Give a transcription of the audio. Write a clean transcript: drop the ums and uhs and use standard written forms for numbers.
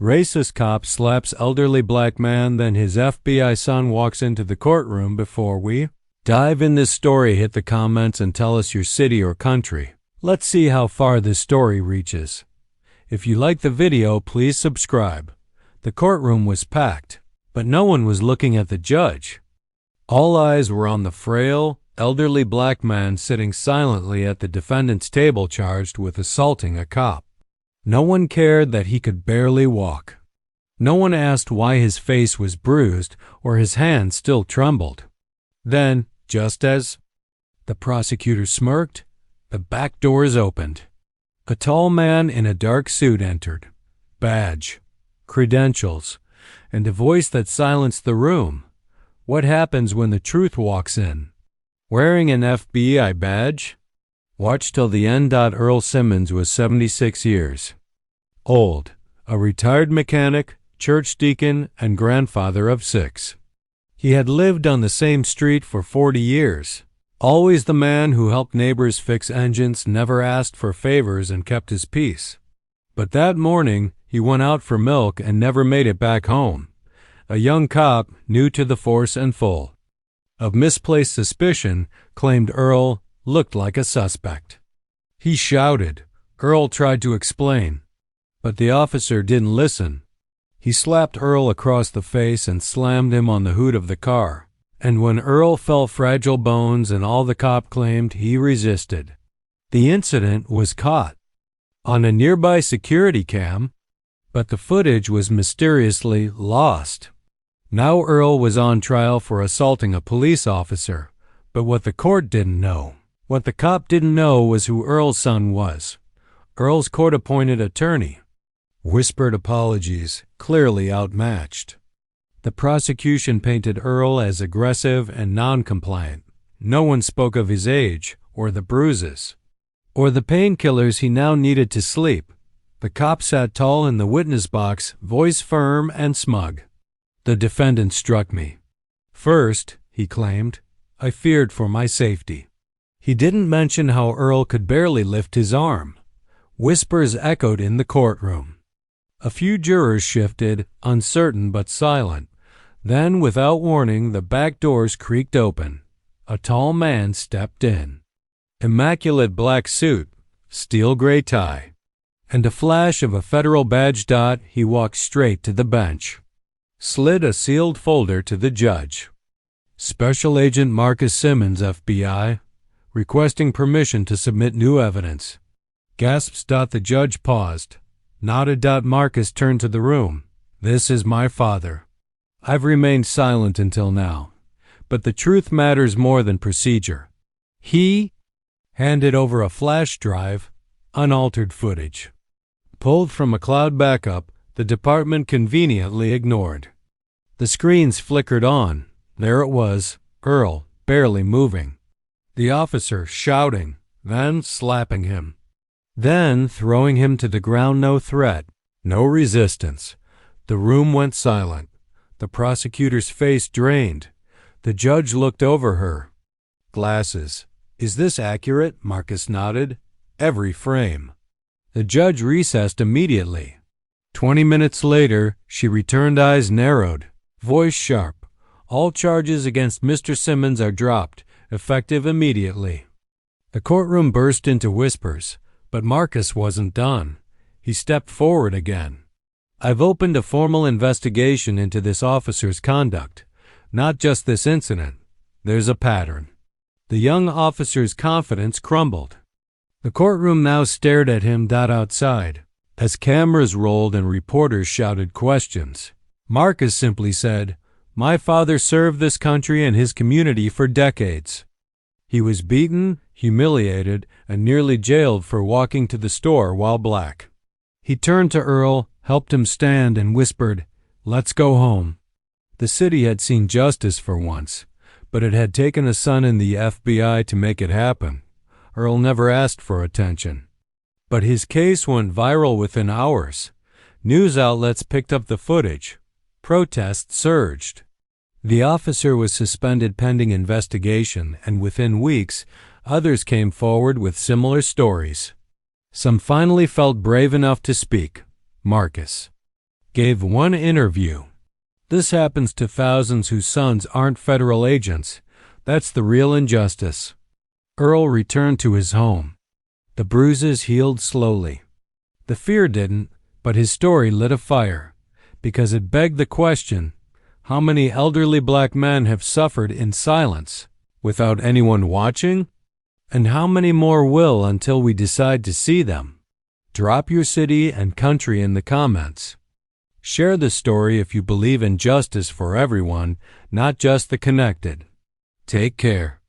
Racist cop slaps elderly black man, then his FBI son walks into the courtroom. Before we dive in this story, hit the comments and tell us your city or country. Let's see how far this story reaches. If you like the video, please subscribe. The courtroom was packed, but no one was looking at the judge. All eyes were on the frail, elderly black man sitting silently at the defendant's table charged with assaulting a cop. No one cared that he could barely walk. No one asked why his face was bruised or his hand still trembled. Then, just as the prosecutor smirked, the back doors opened. A tall man in a dark suit entered. Badge, credentials, and a voice that silenced the room. What happens when the truth walks in? Wearing an FBI badge? Watch till the end. Earl Simmons was 76 years old, a retired mechanic, church deacon, and grandfather of 6. He had lived on the same street for 40 years. Always the man who helped neighbors fix engines, never asked for favors, and kept his peace. But that morning, he went out for milk and never made it back home. A young cop, new to the force and full of misplaced suspicion, claimed Earl looked like a suspect. He shouted. Earl tried to explain, but the officer didn't listen. He slapped Earl across the face and slammed him on the hood of the car. And when Earl fell fragile bones and all the cop claimed, he resisted. The incident was caught on a nearby security cam, but the footage was mysteriously lost. Now Earl was on trial for assaulting a police officer, but what the court didn't know, what the cop didn't know, was who Earl's son was. Earl's court-appointed attorney whispered apologies, clearly outmatched. The prosecution painted Earl as aggressive and non-compliant. No one spoke of his age, or the bruises, or the painkillers he now needed to sleep. The cop sat tall in the witness box, voice firm and smug. The defendant struck me. First, he claimed, I feared for my safety. He didn't mention how Earl could barely lift his arm. Whispers echoed in the courtroom. A few jurors shifted, uncertain but silent. Then, without warning, the back doors creaked open. A tall man stepped in. Immaculate black suit, steel gray tie, and a flash of a federal badge. He walked straight to the bench, slid a sealed folder to the judge. Special Agent Marcus Simmons, FBI, requesting permission to submit new evidence. Gasps. The judge paused, nodded. Marcus turned to the room. This is my father. I've remained silent until now, but the truth matters more than procedure. He handed over a flash drive, unaltered footage, pulled from a cloud backup the department conveniently ignored. The screens flickered on. There it was, Earl, barely moving. The officer shouting, then slapping him, then throwing him to the ground. No threat, no resistance. The room went silent. The prosecutor's face drained. The judge looked over her glasses. Is this accurate? Marcus nodded. Every frame. The judge recessed immediately. 20 minutes later, she returned, eyes narrowed, voice sharp. All charges against Mr. Simmons are dropped, effective immediately. The courtroom burst into whispers, but Marcus wasn't done. He stepped forward again. I've opened a formal investigation into this officer's conduct, not just this incident. There's a pattern. The young officer's confidence crumbled. The courtroom now stared at him. Outside, as cameras rolled and reporters shouted questions, Marcus simply said, My father served this country and his community for decades. He was beaten, humiliated, and nearly jailed for walking to the store while black. He turned to Earl, helped him stand, and whispered, Let's go home. The city had seen justice for once, but it had taken a son in the FBI to make it happen. Earl never asked for attention, but his case went viral within hours. News outlets picked up the footage. Protests surged. The officer was suspended pending investigation, and within weeks, others came forward with similar stories. Some finally felt brave enough to speak. Marcus. gave one interview. This happens to thousands whose sons aren't federal agents. That's the real injustice. Earl returned to his home. The bruises healed slowly. The fear didn't, but his story lit a fire, because it begged the question, how many elderly black men have suffered in silence, without anyone watching? And how many more will until we decide to see them? Drop your city and country in the comments. Share the story if you believe in justice for everyone, not just the connected. Take care.